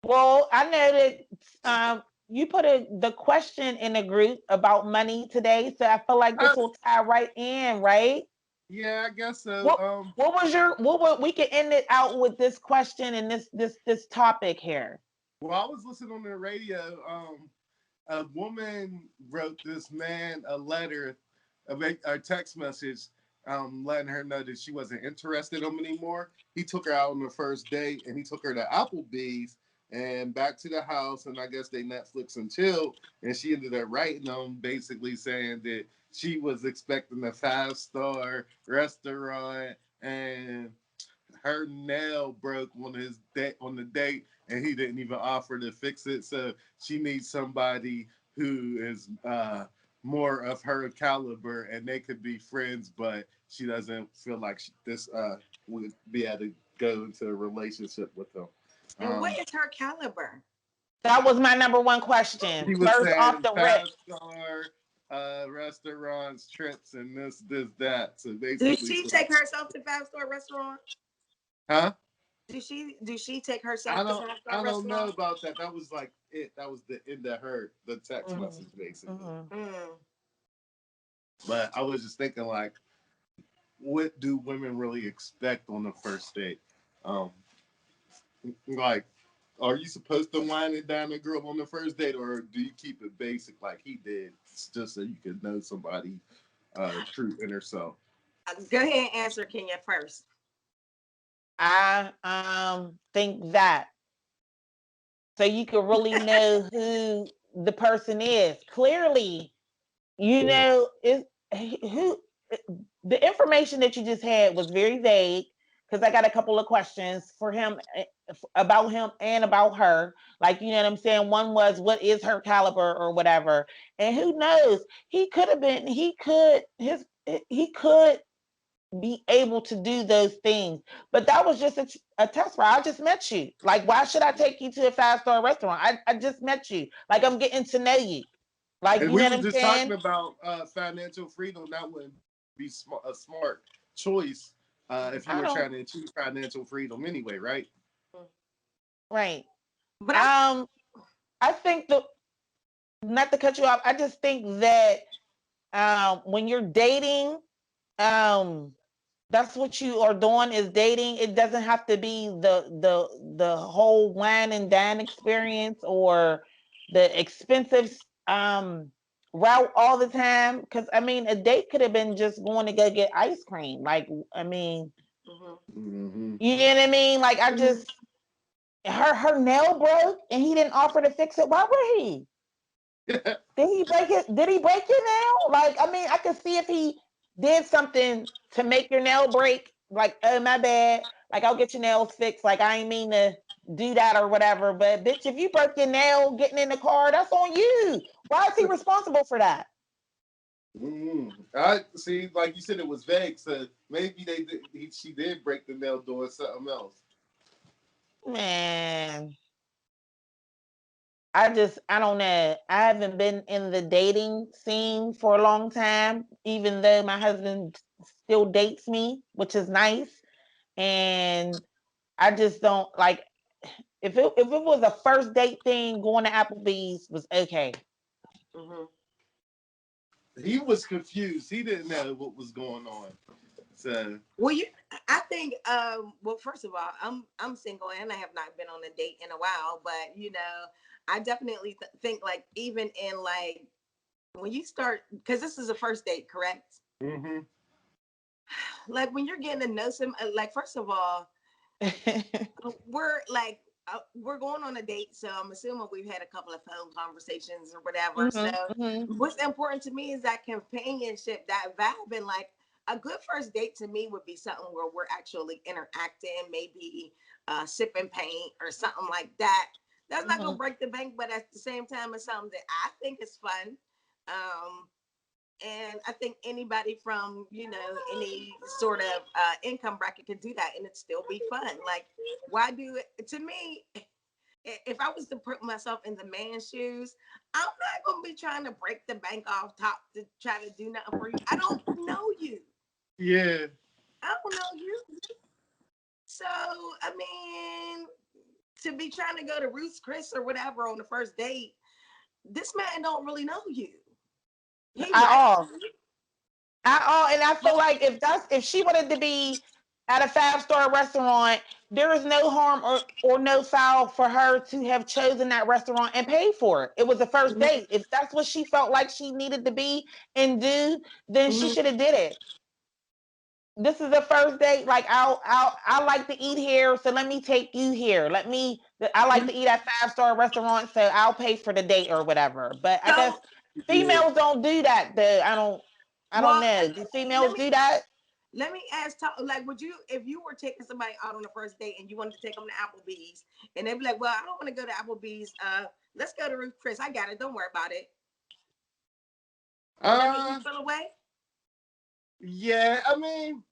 Well, I know that you put the question in the group about money today, so I feel like this Uh, will tie right in, right? yeah, I guess so. What we can end it out with this question and this topic here. Well, I was listening on the radio. A woman wrote this man a letter, a text message, letting her know that she wasn't interested in him anymore. He took her out on the first date, and he took her to Applebee's and back to the house, and I guess they Netflix and chilled. And she ended up writing him, basically saying that she was expecting a 5-star restaurant, and her nail broke on his on the date, and he didn't even offer to fix it. So she needs somebody who is more of her caliber, and they could be friends, but she doesn't feel like this would be able to go into a relationship with him. And what is her caliber? That was my number one question. He was First off saying the rip. 5-star restaurants, trips, and this, that. So Does basically, she take herself to 5-star restaurants? huh? Do she take herself I to don't 5-star I don't know restaurants? about that. That was like it. That was the end of the text Mhm, message basically. mhm. Mm. But I was just thinking like, what do women really expect on the first date? Um, like, are you supposed to wine and dine a girl on the first date, or do you keep it basic like he did, just so you could know somebody true inner self? Go ahead and answer Kenya first. I think that so you can really know who the person is. Clearly, you know is who the information that you just had was very vague because I got a couple of questions for him about him and about her. Like, you know what I'm saying? One was what is her caliber or whatever. And who knows? He could be able to do those things. But that was just a test ride. I just met you. Like, why should I take you to a 5-star restaurant? I just met you. Like, I'm getting to know you. Like, And you we know were what I'm just talking saying? about financial freedom. That wouldn't be a smart choice if you were I trying to don't. achieve financial freedom anyway, right? Right. But I Um, I think the not to cut you off. I just think that when you're dating, um, that's what you are doing is dating. It doesn't have to be the whole wine and dine experience or the expensive route all the time. Because I mean, a date could have been just going to go get ice cream. Like, I mean, mhm. Mm-hmm. you know what I mean? Like, I Mhm. just her nail broke and he didn't offer to fix it. Why would he? Did he break it? Did he break your nail? Like, I mean, I could see if he did something to make your nail break. Like, oh my bad. Like, I'll get your nails fixed. Like, I ain't mean to do that or whatever. But bitch, if you broke your nail getting in the car, that's on you. Why is he responsible for that? Mm-hmm. I see, like you said, it was vague, so maybe she did break the nail doing something else. Man, I don't know. I haven't been in the dating scene for a long time, even though my husband still dates me, which is nice. And I just don't like if it was a first date thing, going to Applebee's was okay. Mhm. He was confused. He didn't know what was going on. So, Well, I think, well, first of all, I'm single and I have not been on a date in a while, but I definitely think like even in like when you start, because this is a first date, correct? mm-hmm. Like when you're getting to know some, like first of all, we're like we're going on a date, so I'm assuming we've had a couple of phone conversations or whatever. So hmm hmm what's important to me is that companionship, that vibe, and like a good first date to me would be something where we're actually interacting, maybe sipping paint or something like that. That's not hmm gonna break the bank, but at the same time, it's something that I think is fun. Um, and I think anybody from any sort of income bracket could do that, and it still be fun. Like, why do it? To me, if I was to put myself in the man's shoes, I'm not gonna be trying to break the bank off top to try to do nothing for you. I don't know you. Yeah. I don't know you. So I mean, to be trying to go to Ruth's Chris or whatever on the first date, this man don't really know you. He At likes all. you. At all. And I feel like if she wanted to be at a 5-star restaurant, there is no harm or no foul for her to have chosen that restaurant and paid for it. It was a first Mhm, date. If that's what she felt like she needed to be and do, then she mhm. should have did it. This is the first date. Like I like to eat here, so let me take you here. I like to eat at 5-star restaurants, so I'll pay for the date or whatever. But I guess So, Yeah. females don't do that. Though I don't well, know. Do let females me do that? let me ask, like, would you, if you were taking somebody out on the first date and you wanted to take them to Applebee's, and they'd be like, "Well, I don't want to go to Applebee's. Let's go to Ruth Chris. I got it. Don't worry about it." Would that make you Uh, feel away? yeah. I mean,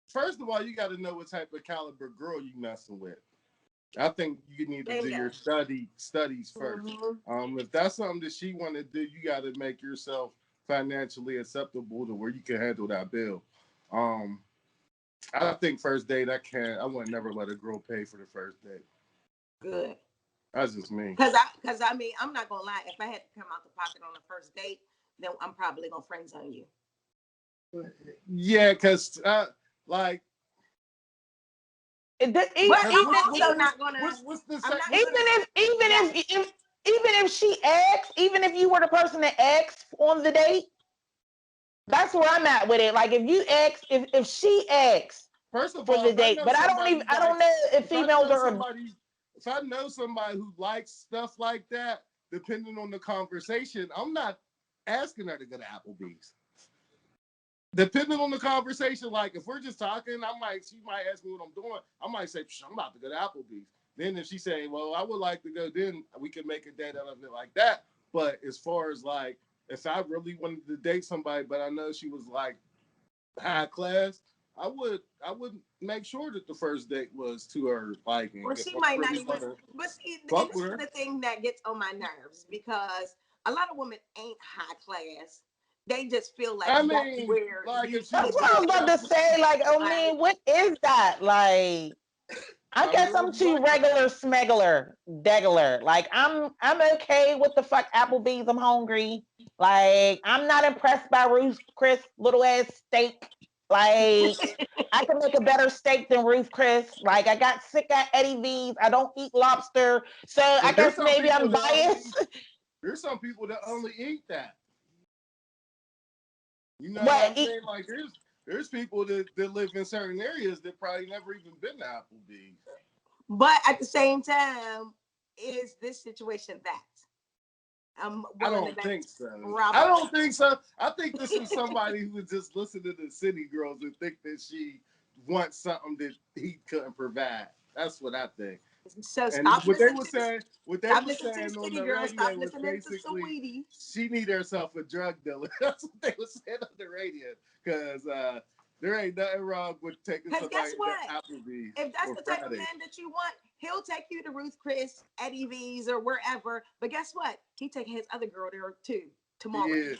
first of all, you got to know what type of caliber girl you messing with. I think you need to do Bingo. your studies first. Mm-hmm. If that's something that she want to do, you got to make yourself financially acceptable to where you can handle that bill. Um, I think first date, I would never let a girl pay for the first date. Good. That's just me. Cause I mean, I'm not gonna lie. If I had to come out the pocket on the first date, then I'm probably gonna friend zone you. Yeah, because like, But cause I'm also not gonna. what's the I'm not what's gonna. Yeah. even if she asks, even if you were the person that asked on the date, that's where I'm at with it. Like if she asks First of for all, the date, but I don't know if if I females know are. somebody, if I know somebody who likes stuff like that, depending on the conversation, I'm not asking her to go to Applebee's. Depending on the conversation, like if we're just talking, she might ask me what I'm doing. I might say, I'm about to go to Applebee's. Then if she say, well, I would like to go, then we can make a date out of it like that. But as far as like, if I really wanted to date somebody, but I know she was like high class, I would make sure that the first date was to her liking Or if she I might not really even. want to But see, and fuck this with is her. the thing that gets on my nerves because a lot of women ain't high class. They just feel like I that's mean, where like you if That's she's should what I was dressed be. about up, to say. Like, oh Like, man, what is that? Like, I I mean, guess I'm what you too like? regular smegular, degular. Like I'm okay with the fuck Applebee's. I'm hungry. Like I'm not impressed by Ruth Chris little ass steak. Like I can make a better steak than Ruth Chris. Like I got sick at Eddie V's. I don't eat lobster, so I But there's guess some maybe people I'm that only biased. there's some people that only eat that. You know what But I'm saying? Like there's people that live in certain areas that probably never even been to Applebee's. but at the same time, is this situation that I'm I willing to don't bet think so. I probably don't think so. I think this is somebody who would just listen to the city girls and think that she wants something that he couldn't provide. That's what I think. not. So And stop listening to this. what they Stop were listening to the saying on city the girl. Stop radio was listening to basically Sweetie. she need herself a drug dealer. That's what they were saying on the radio. Because there ain't nothing wrong with taking Because guess somebody to what? Applebee's If that's for the type of Friday. man that you want, he'll take you to Ruth Chris, Eddie V's, or wherever. But guess what? He taking his other girl there too tomorrow. Yeah.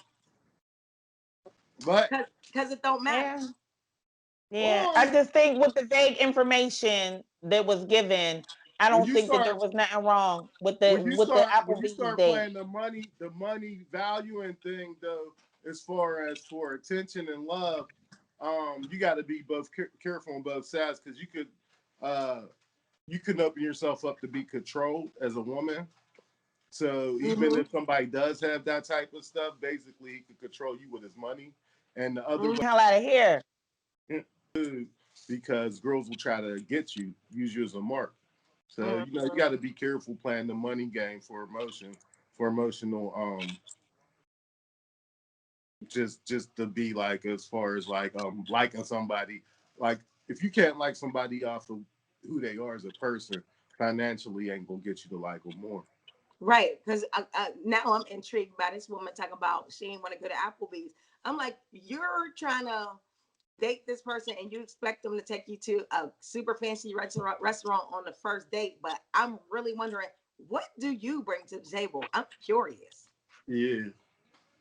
But Because it don't matter. yeah, yeah. I or just think with the vague information that was given, I when don't you think that there start was nothing wrong with the when you Applebee's start date. playing the money valuing thing though, as far as for attention and love, you got to be both careful on both sides because uh you can open yourself up to be controlled as a woman. So even Mm-hmm. if somebody does have that type of stuff, basically he can control you with his money, and the other way Hell out of here. too, because girls will try to get you, use you as a mark. So you Mm-hmm. got to be careful playing the money game for emotional just to be like as far as like liking somebody, like if you can't like somebody off of who they are as a person, financially ain't gonna get you to like them more. Right. Because now I'm intrigued by this woman talking about she ain't want to go to Applebee's. I'm like, you're trying to date this person and you expect them to take you to a super fancy restaurant on the first date. But I'm really wondering, what do you bring to the table? I'm curious. Yeah.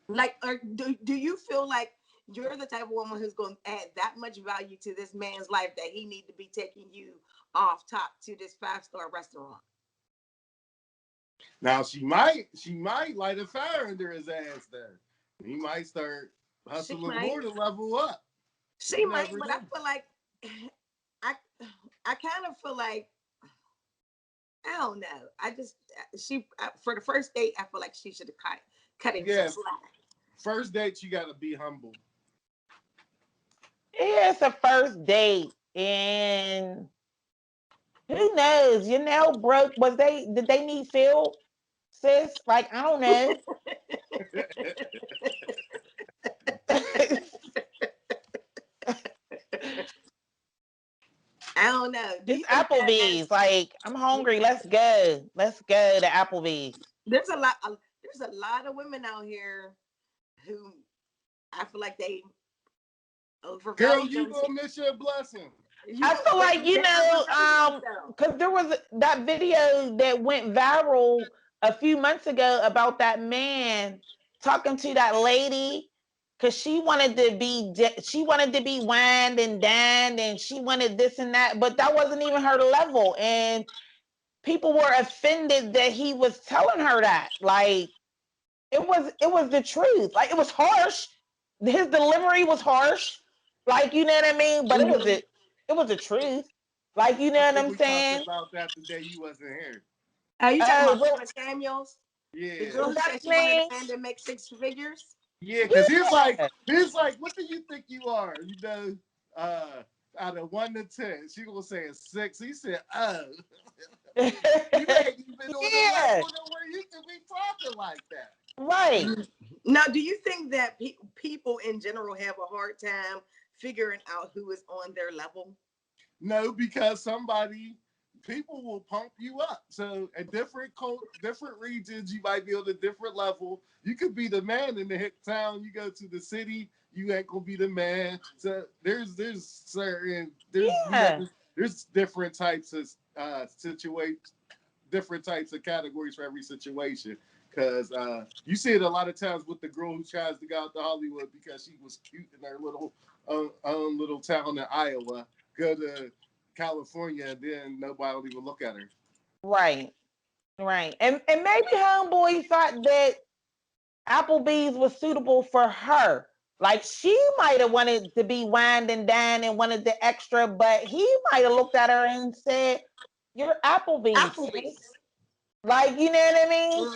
Like, or do you feel like you're the type of woman who's going to add that much value to this man's life that he need to be taking you off top to this 5-star restaurant. Now she might light a fire under his ass there. He might start hustling more to level up. She might, but I feel like I I kind of feel like I don't know. I just for the first date, I feel like she should have cut him some slack. First date, you gotta be humble. Yeah, it's a first date, and who knows? Your nail broke. Did they need filled, sis? Like, I don't know. I don't know. It's Applebee's. Like, I'm hungry. Let's go. Let's go to Applebee's. There's a lot of women out here who I feel like they overvalue. Girl, you gonna miss your blessing. I feel like, because there was that video that went viral a few months ago about that man talking to that lady because she wanted to be wined and dined, and she wanted this and that, but that wasn't even her level, and people were offended that he was telling her that. Like, it was the truth. Like, it was harsh. His delivery was harsh. Like, you know what I mean? But it was the truth. Like, you know what I'm saying? We talked about that the day you wasn't here. Are you talking about Kevin Samuels? Yeah. The girl who said she wanted a man to make 6 figures? Yeah, because he's like, what do you think you are? You know, out of 1 to 10, she gonna say a 6. He said, oh. You ain't even on the level where you can be talking like that. Right. Now, do you think that people in general have a hard time figuring out who is on their level? No, because people will pump you up. So at different regions, you might be on a different level. You could be the man in the hick town. You go to the city, you ain't gonna be the man. So there's different types of different types of categories for every situation. Because you see it a lot of times with the girl who tries to go out to Hollywood because she was cute in her little own little town in Iowa. Go to California and then nobody will even look at her. Right. And maybe homeboy thought that Applebee's was suitable for her. Like, she might have wanted to be wined and dined and wanted the extra, but he might have looked at her and said, "You're Applebee's." Like, you know what I mean?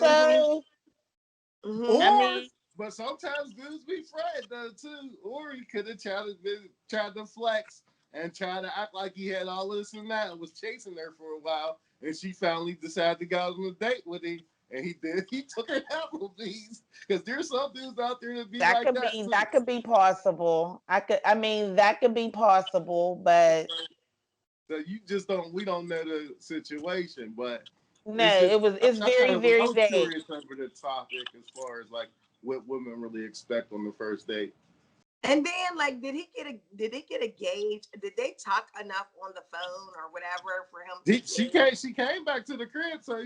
Mm-hmm. So, But sometimes dudes be fried though too. Or he could have tried to flex and try to act like he had all this and that and was chasing her for a while, and she finally decided to go on a date with him. And he did. He took her Applebee's because there's some dudes out there that be like that. That could be possible. That could be possible, but so we don't know the situation, but no, it's very, very vague. I'm curious over the topic as far as like what women really expect on the first date. And then, like, did he get a gauge? Did they talk enough on the phone or whatever for him? She came back to the crib, so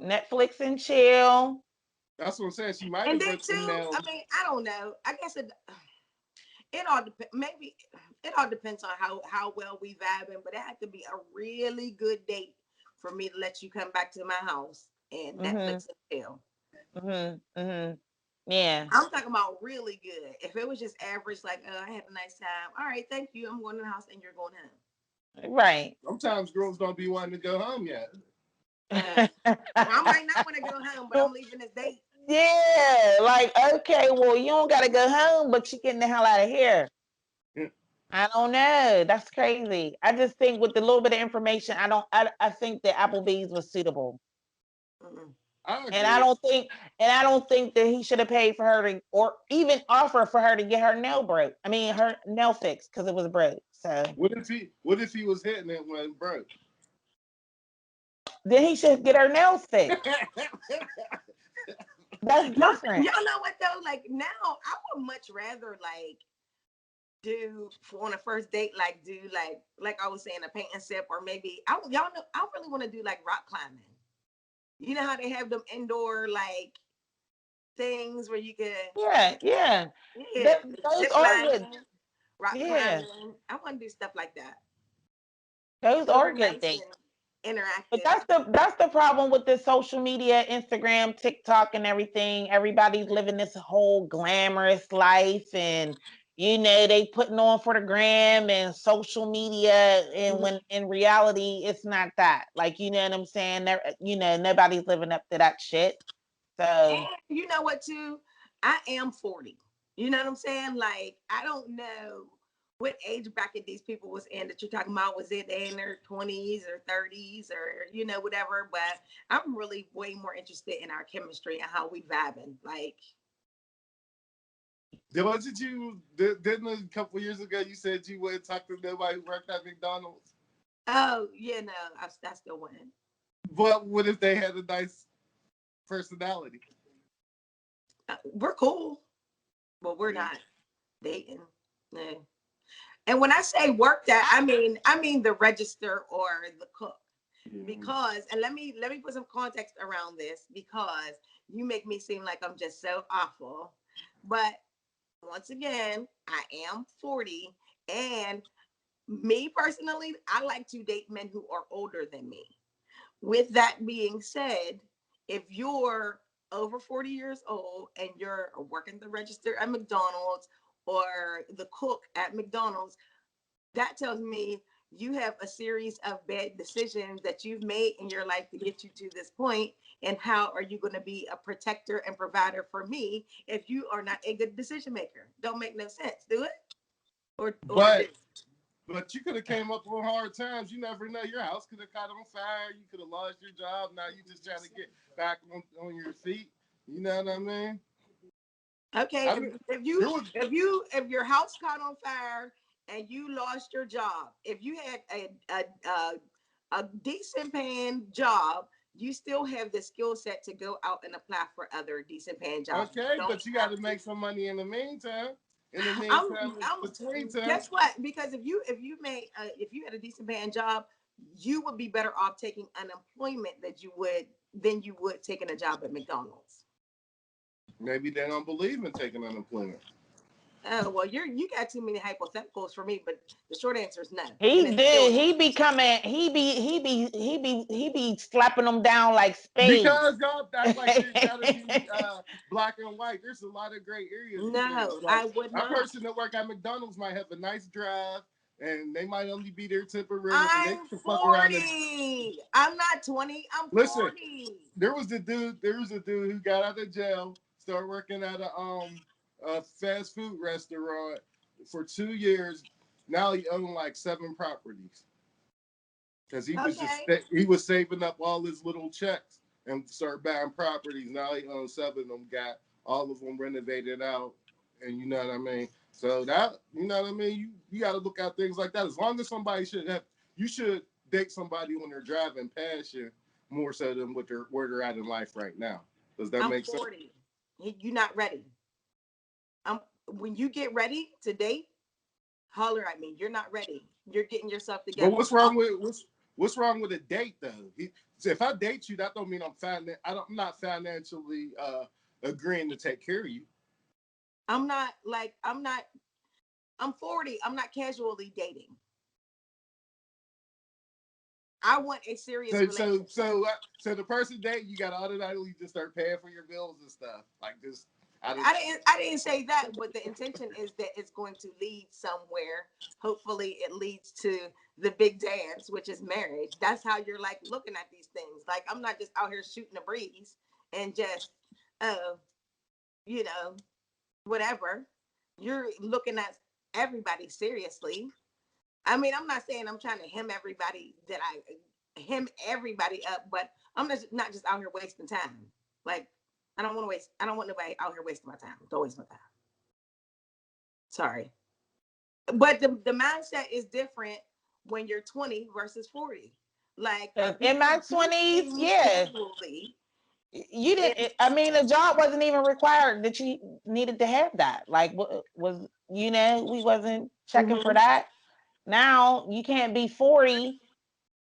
Netflix and chill. That's what I'm saying. She might. And then too, I mean, I don't know. I guess it all depends. Maybe it all depends on how well we vibing, but it had to be a really good date for me to let you come back to my house and Netflix and chill. Yeah. I'm talking about really good. If it was just average, like, I had a nice time. All right, thank you. I'm going to the house and you're going home. Right. Sometimes girls don't be wanting to go home yet. I might not want to go home, but I'm leaving this date. Yeah, like, okay, well, you don't got to go home, but you're getting the hell out of here. I don't know. That's crazy. I just think with the little bit of information, I think that Applebee's was suitable. And I don't think that he should have paid for her to, or even offer for her to get her nail broke. I mean, her nail fixed because it was broke. So what if he was hitting it when it broke? Then he should get her nails fixed. That's different. Y'all know what though? Like, now I would much rather do on a first date, like I was saying, a paint and sip, or maybe I really want to do like rock climbing. You know how they have them indoor things where you can, Yeah, yeah. yeah, Those zip are good. lining, rock Yeah, climbing. I want to do stuff like that. those It'll are be good nice things. and But interactive. that's the problem with this social media, Instagram, TikTok, and everything. Everybody's living this whole glamorous life, and they putting on for the gram and social media, and Mhm. when in reality, it's not that. Like, you know what I'm saying? Nobody's living up to that shit. So And you know what, too? I am 40. You know what I'm saying? Like, I don't know what age bracket these people was in that you're talking about. Was it in their 20s or 30s or, whatever? But I'm really way more interested in our chemistry and how we vibing. Like, Wasn't you? Didn't a couple years ago you said you wouldn't talk to nobody who worked at McDonald's? oh, yeah, no, I still wouldn't. But what if they had a nice personality? We're cool, but we're Yeah. not dating. No. And when I say work that, I mean the register or the cook. Yeah. Because, and let me put some context around this, because you make me seem like I'm just so awful. But once again, I am 40, and me personally, I like to date men who are older than me. With that being said, if you're over 40 years old and you're working the register at McDonald's or the cook at McDonald's, that tells me you have a series of bad decisions that you've made in your life to get you to this point. And how are you going to be a protector and provider for me if you are not a good decision maker? Don't make no sense, do it? Or do But it? But you could have came up on hard times. You never know. Your house could have caught on fire. You could have lost your job. Now you just trying to get back on your feet. You know what I mean? Okay, I mean, if there you was if your house caught on fire and you lost your job, if you had a decent paying job, you still have the skill set to go out and apply for other decent paying jobs. You okay, don't but you got have to make some money in the meantime. In the I'm meantime, between time. guess what? Because if you had a decent paying job, you would be better off taking unemployment than you would taking a job at McDonald's. Maybe they don't believe in taking unemployment. Oh well, you got too many hypotheticals for me, but the short answer is no, and he it's still did. no. He be slapping them down like spades. Because y'all act like there's got to be black and white. There's a lot of gray areas in things. No, Like I would a not. person that work at McDonald's might have a nice drive, and they might only be there temporarily. They I'm can fuck around and 40. I'm not 20. I'm listen. 40. There was the dude. There was a dude who got out of jail, started working at a fast food restaurant for 2 years. Now he owned like 7 properties because Okay. he was saving up all his little checks and start buying properties. Now he owns 7 of them, got all of them renovated out, and you know what I mean. So that you know what I mean. You got to look at things like that. As long as somebody you should date somebody when they're driving past you more so than where they're at in life right now. Does that I'm make sense? 40. You're not ready. When you get ready to date, holler at me. You're not ready. You're getting yourself But together. what's wrong with a date though? So if I date you, that don't mean I'm not financially agreeing to take care of you. I'm 40. I'm not casually dating. I want a serious So so relationship. so uh, so the person dating you got to automatically just start paying for your bills and stuff like this. I don't. I didn't say that, but the intention is that it's going to lead somewhere. Hopefully it leads to the big dance, which is marriage. That's how you're like looking at these things. Like, I'm not just out here shooting a breeze and just uh you know whatever. You're looking at everybody seriously. I mean, I'm not saying I'm trying to hem everybody up, but I'm just not just out here wasting time. Like, I don't want nobody out here wasting my time. Don't waste my time. Sorry. But the mindset is different when you're 20 versus 40. Like, 'Cause you in my can do 20s, things yeah, casually. you And didn't. I mean, the job wasn't even required that you needed to have that. Like, was we wasn't checking for Mhm. that. Now you can't be 40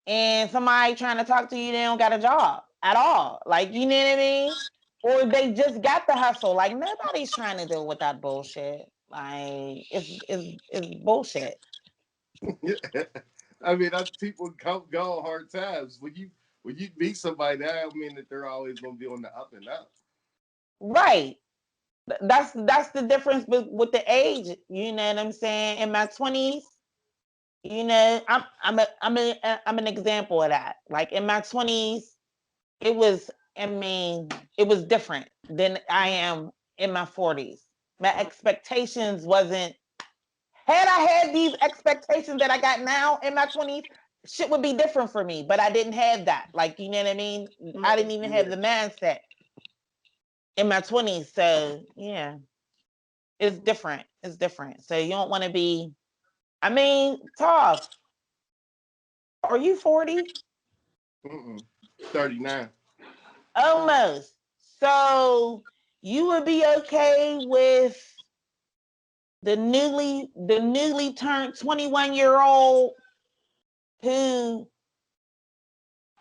and somebody trying to talk to you, they don't got a job at all. Like, you know what I mean? or they just got the hustle. Like nobody's trying to deal with that bullshit. Like it's bullshit. I mean, people go hard times. When you meet somebody, that don't mean that they're always gonna be on the up and up. Right. That's the difference with the age. You know what I'm saying? In my 20s, you know, I'm an example of that. Like in my 20s, it was, I mean, it was different than I am in my 40s. My expectations wasn't, had I had these expectations that I got now in my 20s, shit would be different for me. But I didn't have that. Like, you know what I mean? I didn't even have Yeah. the mindset in my 20s. So yeah, it's different. It's different. So you don't want to be, I mean, Toph, are you 40? 39. Almost. So you would be okay with the newly turned 21-year-old who,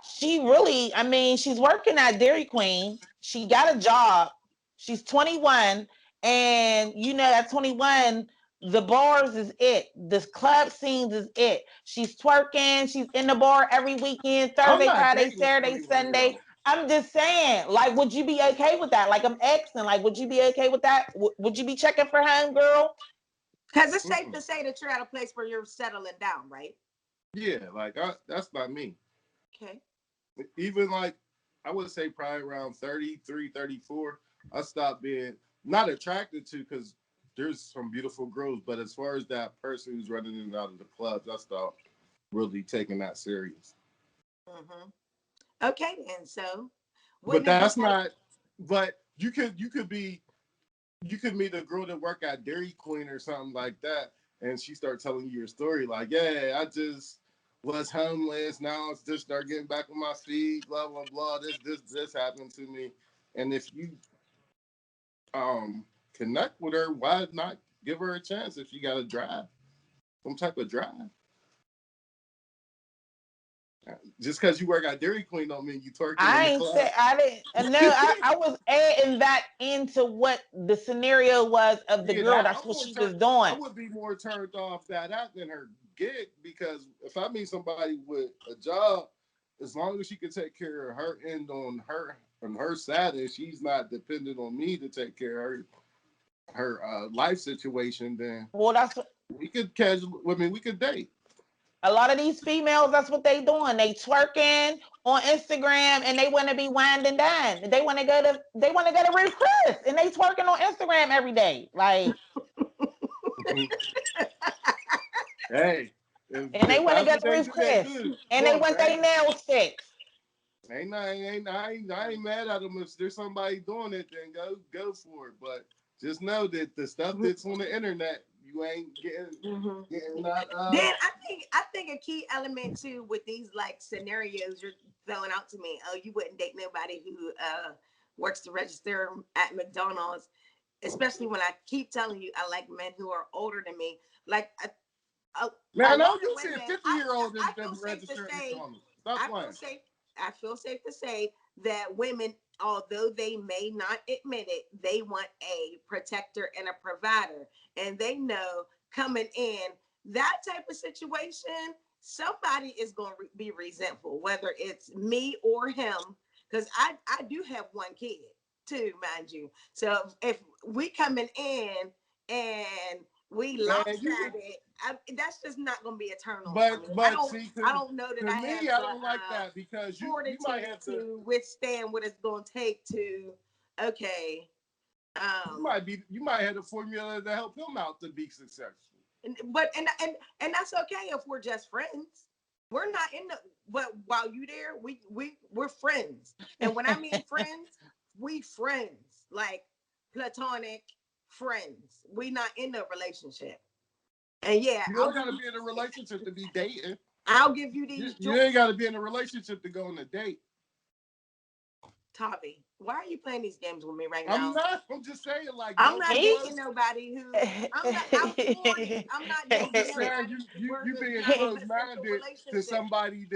she really, I mean, she's working at Dairy Queen. She got a job. She's 21. And, you know, at 21, the bars is it. The club scenes is it. She's twerking. She's in the bar every weekend, I'm Thursday, not Friday, dating a Saturday, 21-year-old. Sunday. I'm just saying, like, would you be okay with that? Like, I'm asking, like, would you be okay with that? Would you be checking for home, girl? Because it's safe to say that you're at a place where you're settling down, right? Yeah, like that's not me. Okay. Even like I would say probably around 33, 34, I stopped being not attracted to because there's some beautiful girls, but as far as that person who's running in and out of the clubs, I stopped really taking that serious. Mm-hmm. Okay, then. So, But wouldn't it be that's better? not. But you could meet a girl that work at Dairy Queen or something like that, and she start telling you your story like, yeah, I just was homeless, now it's just start getting back on my feet, blah blah blah. This happened to me, and if you connect with her, why not give her a chance if you got a drive, some type of drive? Just because you work at Dairy Queen don't mean you twerking in I the ain't club. say I didn't. No, I was adding that into what the scenario was of the Yeah, girl. that That's what she was doing. I would be more turned off that than her gig because if I meet somebody with a job, as long as she can take care of her end on her side and she's not dependent on me to take care of her life situation, then Well, that's we could casual. I mean, we could date. a lot of these females. That's what they doing. They twerking on Instagram and they want to be winding down. They want to go to. They want to go to Ruth Chris and they twerking on Instagram every day. Like, Hey, and they if want to that's go what to they Ruth do, they Chris do. and they Look, want their nails fixed. I ain't mad at them. If there's somebody doing it, then go for it. But just know that the stuff that's on the internet, you ain't Mm-hmm. getting that. Then I think a key element too with these like scenarios you're throwing out to me. Oh, you wouldn't date nobody who works to register at McDonald's, especially when I keep telling you I like men who are older than me. Like a Man, lot no, of you see a women, 50-year-old I that feel safe to register at say, McDonald's. Stop I feel playing. safe. I feel safe to say that women, although they may not admit it, they want a protector and a provider, and they know coming in that type of situation, somebody is going to be resentful, whether it's me or him, because I do have one kid too, mind you. So if we coming in and we Man, you. lopsided, that's just not going to be a turn on for me. But see, I don't know that to I have me, I the don't like that because you might fortitude have to. to withstand what it's going to take to, okay, um, You might have the formula to help him out to be successful. and that's okay if we're just friends. We're not in the, but while you there, we're friends. And when I mean friends, we friends, like platonic friends. We not in a relationship. And yeah, You don't got to be in a relationship to be dating. I'll give you You, these you ain't got to be in a relationship to go on a date. Tavi, why are you playing these games with me right I'm now? not. I'm just saying, like, I'm don't not be. He dating nobody who I was 40. I'm not I'm dating just saying, nobody you who's being not in closed a simple minded to relationship. somebody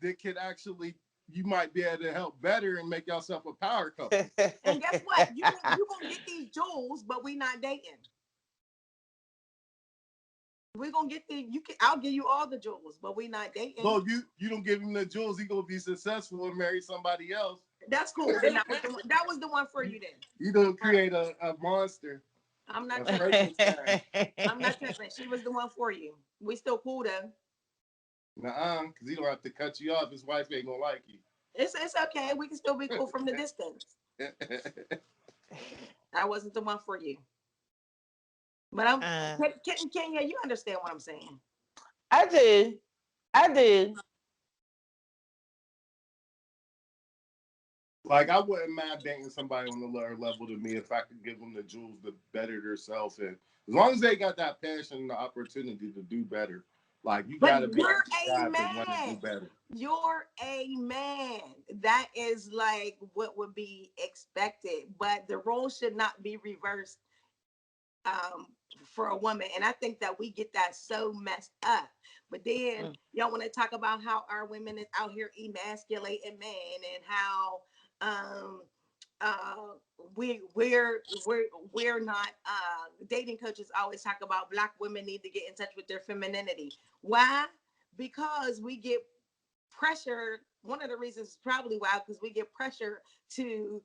that could actually you might be able to help better and make yourself a power couple. And guess what? You gonna get these jewels, but we not dating. We're gonna get the you can I'll give you all the jewels, but we not dating. Well, you don't give him the jewels, he gonna be successful and marry somebody else. That's cool. Then that was the one for you then. You don't create a monster, I'm not a tripping. Frankenstein. I'm not tripping. She was the one for you. We still cool though. Nuh-uh, because he don't have to cut you off. His wife ain't gonna like you. It's okay. We can still be cool from the distance. I wasn't the one for you. But I'm Kenya, you understand what I'm saying. I do. I do. Like, I wouldn't mind dating somebody on the lower level to me if I could give them the jewels to better themselves. And as long as they got that passion and the opportunity to do better, like, you But got to be you're a a guy that want to do man. better. You're a man. That is like what would be expected. But the role should not be reversed um, for a woman. And I think that we get that so messed up. But then y'all want to talk about how our women is out here emasculating men and how um uh we're not dating coaches always talk about Black women need to get in touch with their femininity. Why? Because we get pressure. One of the reasons is probably why, because we get pressure to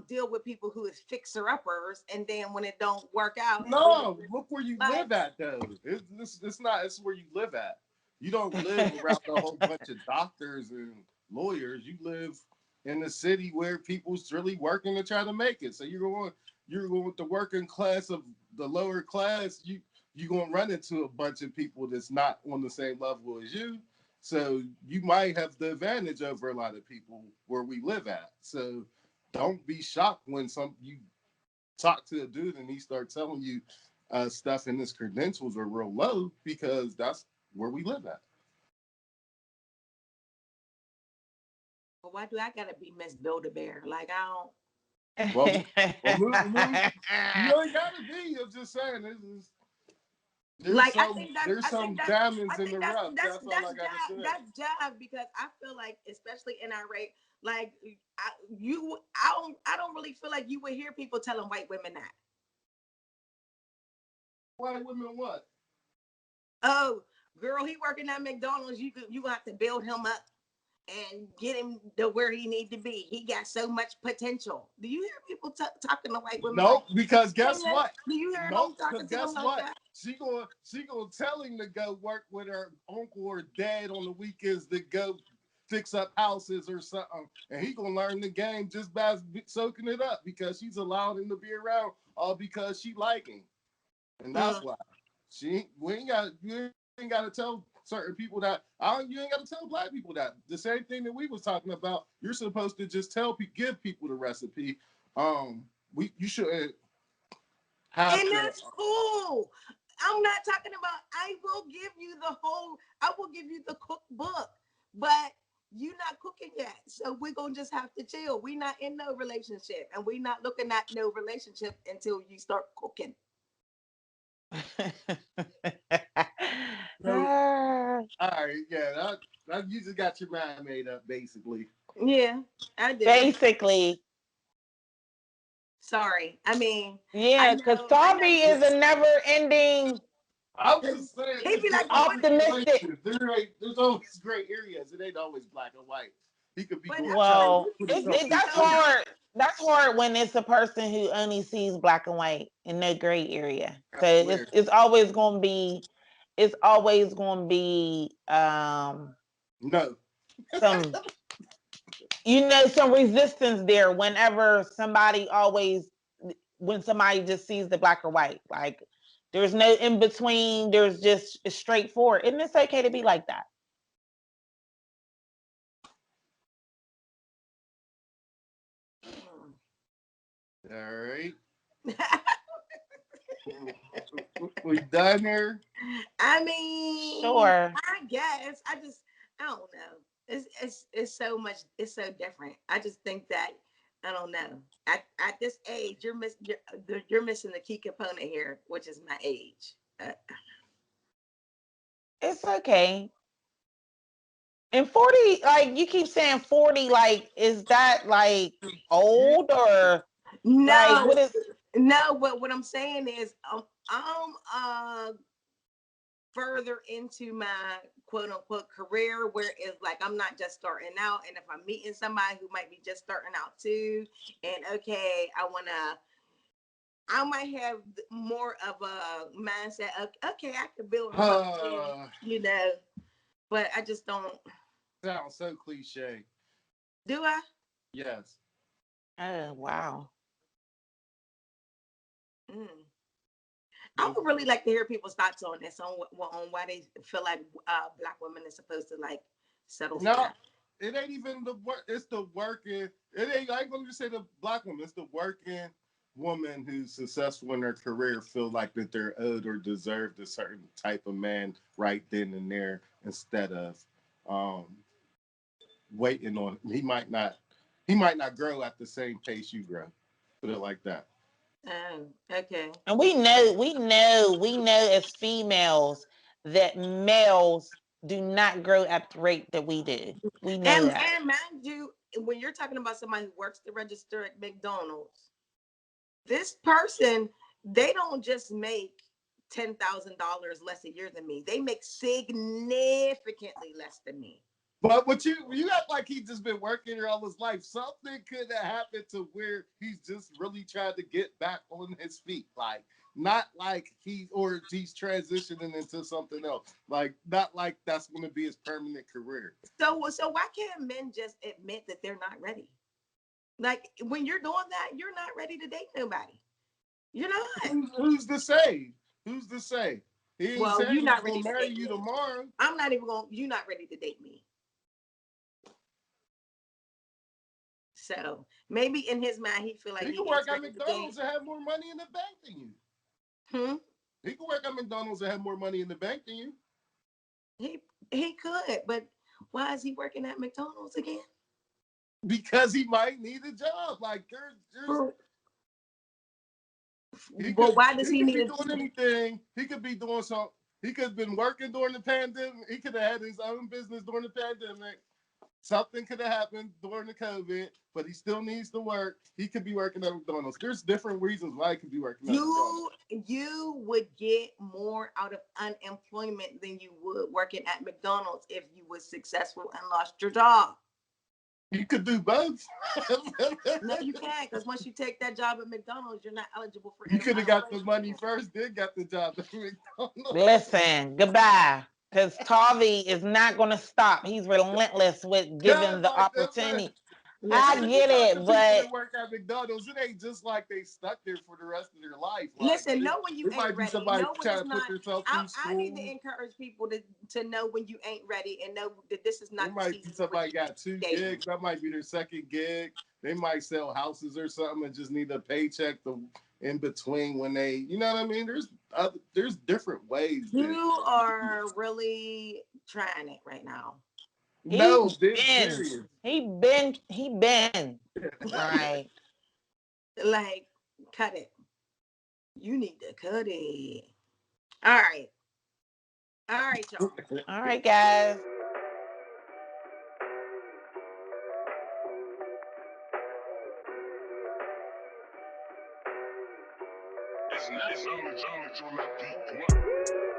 deal with people who is fixer uppers, and then when it don't work out, No, look where you like, live at, though. It's not. It's where you live at. You don't live around a whole bunch of doctors and lawyers. You live in a city where people's really working to try to make it. So you're going with the working class of the lower class. You're gonna run into a bunch of people that's not on the same level as you. So you might have the advantage over a lot of people where we live at. So don't be shocked when you talk to a dude and he starts telling you stuff and his credentials are real low because that's where we live at. well, why do I gotta be Miss Build-A-Bear? Like I don't. Well, you ain't gotta be. I'm just saying, Like there's some diamonds in the rough. That's all I gotta say. that's jive because I feel like, especially in our rate, like I don't really feel like you would hear people telling white women that. White women what? Oh, girl, he working at McDonald's. You have to build him up and get him to where he need to be. He got so much potential. Do you hear people talking to white women? Nope, because guess what? Do you hear Nope, them talking because to them guess like what? that? She gonna tell him to go work with her uncle or dad on the weekends to go fix up houses or something, and he gonna learn the game just by soaking it up because she's allowed him to be around, all because she like him, and that's why you ain't got to tell certain people that. You ain't got to tell Black people that. The same thing that we was talking about. You're supposed to just give people the recipe. You shouldn't have And to. that's cool. I'm not talking about I will give you the cookbook, but you're not cooking yet. So we're gonna just have to chill. We're not in no relationship and we're not looking at no relationship until you start cooking. So, all right, yeah, you just got your mind made up, basically. Yeah, I do. Basically, Sorry. I mean, yeah, because Tommy is a never-ending I'm just saying, he'd be like, but what optimistic. there's always gray areas. It ain't always black and white. He could be going Well, put that's hard. That's hard when it's a person who only sees black and white and no gray area. So it's always going to be, no. some some resistance there whenever when somebody just sees the black or white. Like there's no in between. There's just it's straightforward, and it's okay to be like that. All right. We done here? I mean, Sure. I guess. I don't know. It's so much. It's so different. I just think that I don't know. At this age, you're missing the key component here, which is my age. It's okay. And 40, like you keep saying 40, like is that like Yeah. old or like No, what is no, but what I'm saying is I'm further into my quote unquote career where it's like I'm not just starting out, and if I'm meeting somebody who might be just starting out too, and okay, I might have more of a mindset of okay, I could build on something, you know, but I just don't. Sounds so cliche. Do I? Yes. oh wow. Mm. I would really like to hear people's thoughts on this, on why they feel like black women are supposed to like settle for No, that. it ain't even the work. It's the working. It ain't. I ain't gonna just say the black woman. It's the working woman who's successful in her career feel like that they're owed or deserved a certain type of man right then and there instead of um, waiting on. He might not. He might not grow at the same pace you grow. Put it like that. Oh, okay. And we know as females that males do not grow at the rate that we do. We know that. And mind you, when you're talking about somebody who works the register at McDonald's, this person, they don't just make $10,000 less a year than me. They make significantly less than me. But what you act like he's just been working here all his life. Something could have happened to where he's just really trying to get back on his feet. Like not like he's transitioning into something else. Like not like that's going to be his permanent career. So why can't men just admit that they're not ready? Like when you're doing that, you're not ready to date nobody. You're not. Who's to say? Who's to say? He ain't Well, saying you're he's not gonna ready to marry date you me. tomorrow. I'm not even going. You're not ready to date me. So maybe in his mind, he feel like He he can is work at ready to date. McDonald's and have more money in the bank than you. Hmm. He can work at McDonald's and have more money in the bank than you. He he could, but why is he working at McDonald's again? Because he might need a job. Like there's For he but could why does he he could need be it? doing anything. He could be doing something. He could have been working during the pandemic. He could have had his own business during the pandemic. Something could have happened during the COVID, but he still needs to work. He could be working at McDonald's. There's different reasons why he could be working at McDonald's. You would get more out of unemployment than you would working at McDonald's if you were successful and lost your job. You could do both. No, you can't, because once you take that job at McDonald's, you're not eligible for You could have got the unemployment money anymore. first, then got the job at McDonald's. Listen, goodbye. Because Tavi is not going to stop. He's relentless with Cause giving the like that, man. opportunity. Man, I Listen, if you get talk to it, people but that work at McDonald's, it ain't just like they stuck there for the rest of their life. Like listen, know when you it ain't might be ready. somebody Know when trying it's to put not. themselves I, through I need to school. encourage people to know when you ain't ready and know that this is It not the might be season for somebody you to got be two dating. gigs. That might be their second gig. They might sell houses or something and just need a paycheck in between when they, you know what I mean? There's different ways that You are really trying it right now. he no, dead been, serious. he been. Right. Like, cut it. You need to cut it. All right. All right, y'all. All right, guys. It's only on that beat.